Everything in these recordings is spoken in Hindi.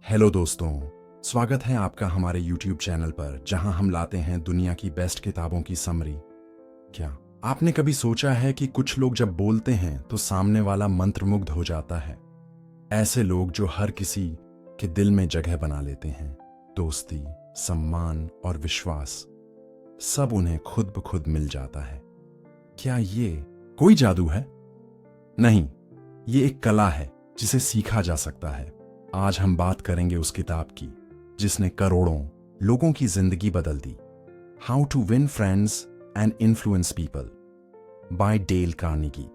हेलो दोस्तों, स्वागत है आपका हमारे YouTube चैनल पर जहां हम लाते हैं दुनिया की बेस्ट किताबों की समरी। क्या आपने कभी सोचा है कि कुछ लोग जब बोलते हैं तो सामने वाला मंत्रमुग्ध हो जाता है? ऐसे लोग जो हर किसी के दिल में जगह बना लेते हैं, दोस्ती, सम्मान और विश्वास, सब उन्हें खुद ब खुद मिल जाता है। क्या ये कोई जादू है? नहीं, ये एक कला है जिसे सीखा जा सकता है। आज हम बात करेंगे उस किताब की जिसने करोड़ों लोगों की जिंदगी बदल दी। How to win friends and influence people by Dale Carnegie.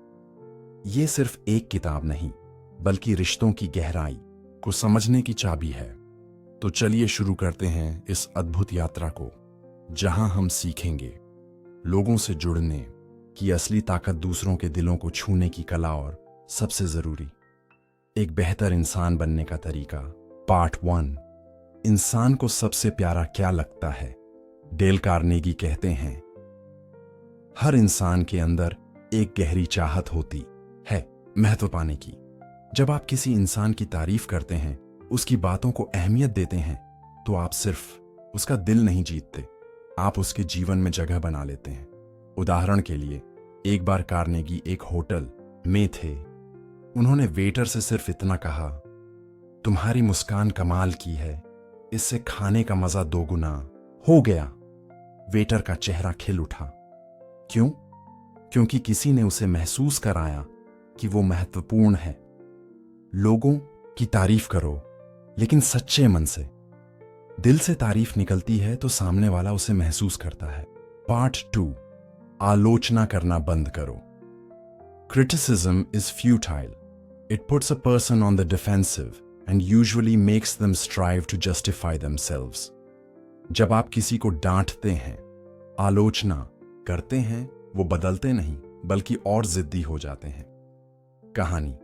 ये सिर्फ एक किताब नहीं, बल्कि रिश्तों की गहराई को समझने की चाबी है। तो चलिए शुरू करते हैं इस अद्भुत यात्रा को, जहां हम सीखेंगे लोगों से जुड़ने की असली ताकत, दूसरों के दिलों को छूने की कला और सबसे जरूरी, एक बेहतर इंसान बनने का तरीका। पार्ट 1, इंसान को सबसे प्यारा क्या लगता है? डेल कार्नेगी कहते हैं, हर इंसान के अंदर एक गहरी चाहत होती है महत्व पाने की। जब आप किसी इंसान की तारीफ करते हैं, उसकी बातों को अहमियत देते हैं, तो आप सिर्फ उसका दिल नहीं जीतते, आप उसके जीवन में जगह बना लेते हैं। उदाहरण के लिए, एक बार कार्नेगी एक होटल में थे। उन्होंने वेटर से सिर्फ इतना कहा, तुम्हारी मुस्कान कमाल की है, इससे खाने का मजा दोगुना हो गया। वेटर का चेहरा खिल उठा। क्यों? क्योंकि किसी ने उसे महसूस कराया कि वो महत्वपूर्ण है। लोगों की तारीफ करो, लेकिन सच्चे मन से। दिल से तारीफ निकलती है तो सामने वाला उसे महसूस करता है। पार्ट 2, आलोचना करना बंद करो। Criticism is futile. It puts a person on the defensive and usually makes them strive to justify themselves. जब आप किसी को डांटते हैं, आलोचना करते हैं, वो बदलते नहीं बल्कि और जिद्दी हो जाते हैं। कहानी,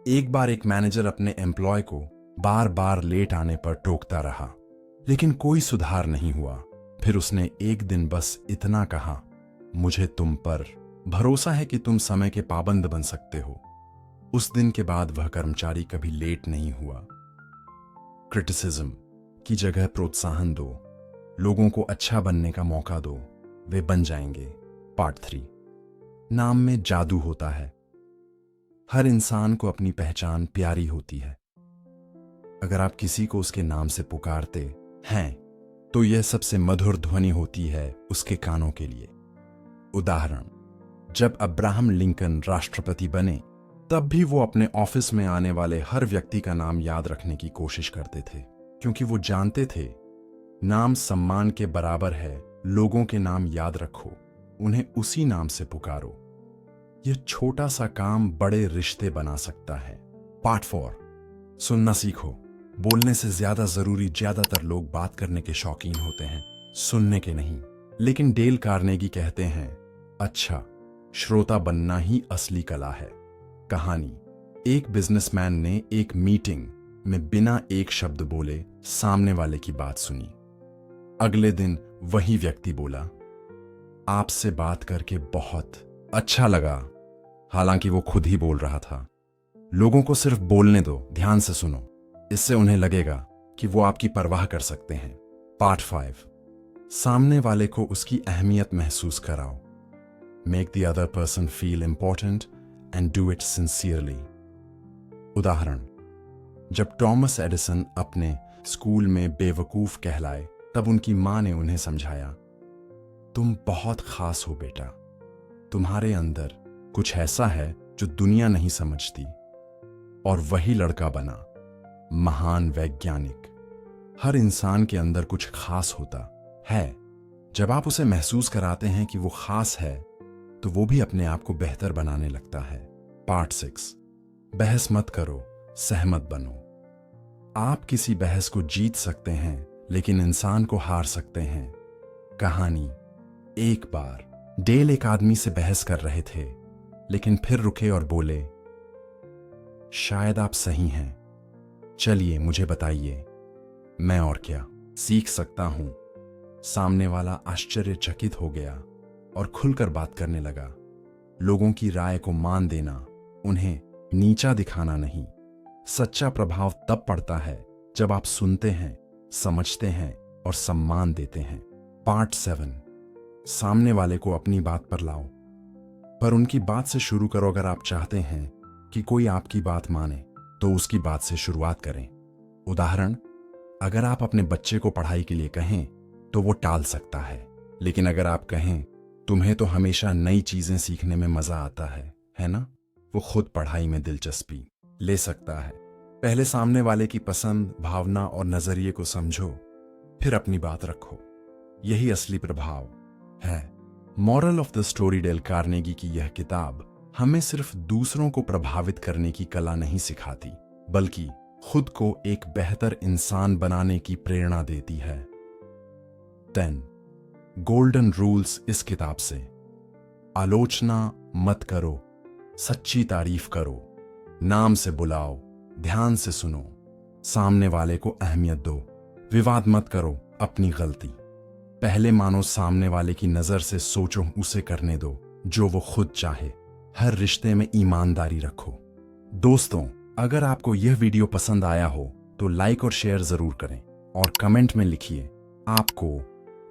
एक बार एक मैनेजर अपने एम्प्लॉय को बार बार लेट आने पर टोकता रहा, लेकिन कोई सुधार नहीं हुआ। फिर उसने एक दिन बस इतना कहा, मुझे तुम पर भरोसा है कि तुम समय के पाबंद बन सकते हो। उस दिन के बाद वह कर्मचारी कभी लेट नहीं हुआ। क्रिटिसिज्म की जगह प्रोत्साहन दो, लोगों को अच्छा बनने का मौका दो, वे बन जाएंगे। पार्ट 3, नाम में जादू होता है। हर इंसान को अपनी पहचान प्यारी होती है। अगर आप किसी को उसके नाम से पुकारते हैं, तो यह सबसे मधुर ध्वनि होती है उसके कानों के लिए। उदाहरण, जब अब्राहम लिंकन राष्ट्रपति बने, तब भी वो अपने ऑफिस में आने वाले हर व्यक्ति का नाम याद रखने की कोशिश करते थे, क्योंकि वो जानते थे नाम सम्मान के बराबर है। लोगों के नाम याद रखो, उन्हें उसी नाम से पुकारो। यह छोटा सा काम बड़े रिश्ते बना सकता है। पार्ट 4, सुनना सीखो। बोलने से ज्यादा जरूरी, ज्यादातर लोग बात करने के शौकीन होते हैं, सुनने के नहीं। लेकिन डेल कार्नेगी कहते हैं, अच्छा श्रोता बनना ही असली कला है। कहानी, एक बिजनेसमैन ने एक मीटिंग में बिना एक शब्द बोले सामने वाले की बात सुनी। अगले दिन वही व्यक्ति बोला, आपसे बात करके बहुत अच्छा लगा। हालांकि वो खुद ही बोल रहा था। लोगों को सिर्फ बोलने दो, ध्यान से सुनो, इससे उन्हें लगेगा कि वो आपकी परवाह कर सकते हैं। पार्ट 5, सामने वाले को उसकी अहमियत महसूस कराओ। Make the other person feel important and do it sincerely. उदाहरण, जब टॉमस एडिसन अपने स्कूल में बेवकूफ कहलाए, तब उनकी मां ने उन्हें समझाया, तुम बहुत खास हो बेटा, तुम्हारे अंदर कुछ ऐसा है जो दुनिया नहीं समझती। और वही लड़का बना महान वैज्ञानिक। हर इंसान के अंदर कुछ खास होता है। जब आप उसे महसूस कराते हैं कि वो खास है, तो वो भी अपने आप को बेहतर बनाने लगता है। पार्ट 6, बहस मत करो, सहमत बनो। आप किसी बहस को जीत सकते हैं, लेकिन इंसान को हार सकते हैं। कहानी, एक बार डेल एक आदमी से बहस कर रहे थे, लेकिन फिर रुके और बोले, शायद आप सही हैं, चलिए मुझे बताइए, मैं और क्या सीख सकता हूं। सामने वाला आश्चर्यचकित हो गया और खुलकर बात करने लगा। लोगों की राय को मान देना, उन्हें नीचा दिखाना नहीं। सच्चा प्रभाव तब पड़ता है जब आप सुनते हैं, समझते हैं और सम्मान देते हैं। पार्ट 7, सामने वाले को अपनी बात पर लाओ, पर उनकी बात से शुरू करो। अगर आप चाहते हैं कि कोई आपकी बात माने तो उसकी बात से शुरुआत करें। उदाहरण, अगर आप अपने बच्चे को पढ़ाई के लिए कहें तो वो टाल सकता है, लेकिन अगर आप कहें तुम्हें तो हमेशा नई चीजें सीखने में मजा आता है ना, वो खुद पढ़ाई में दिलचस्पी ले सकता है। पहले सामने वाले की पसंद, भावना और नजरिए को समझो, फिर अपनी बात रखो। यही असली प्रभाव है। Moral of the story, Dale Carnegie की यह किताब हमें सिर्फ दूसरों को प्रभावित करने की कला नहीं सिखाती, बल्कि खुद को एक बेहतर इंसान बनाने की प्रेरणा देती है। 10 गोल्डन रूल्स इस किताब से। आलोचना मत करो, सच्ची तारीफ करो, नाम से बुलाओ, ध्यान से सुनो, सामने वाले को अहमियत दो, विवाद मत करो, अपनी गलती पहले मानो, सामने वाले की नजर से सोचो, उसे करने दो जो वो खुद चाहे। हर रिश्ते में ईमानदारी रखो। दोस्तों, अगर आपको यह वीडियो पसंद आया हो तो लाइक और शेयर जरूर करें और कमेंट में लिखिए आपको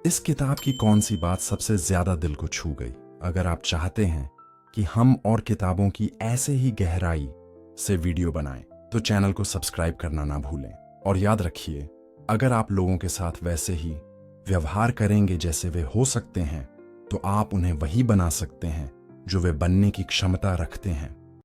इस किताब की कौन सी बात सबसे ज्यादा दिल को छू गई। अगर आप चाहते हैं कि हम और किताबों की ऐसे ही गहराई से वीडियो बनाएं तो चैनल को सब्सक्राइब करना ना भूलें। और याद रखिए, अगर आप लोगों के साथ वैसे ही व्यवहार करेंगे जैसे वे हो सकते हैं, तो आप उन्हें वही बना सकते हैं जो वे बनने की क्षमता रखते हैं।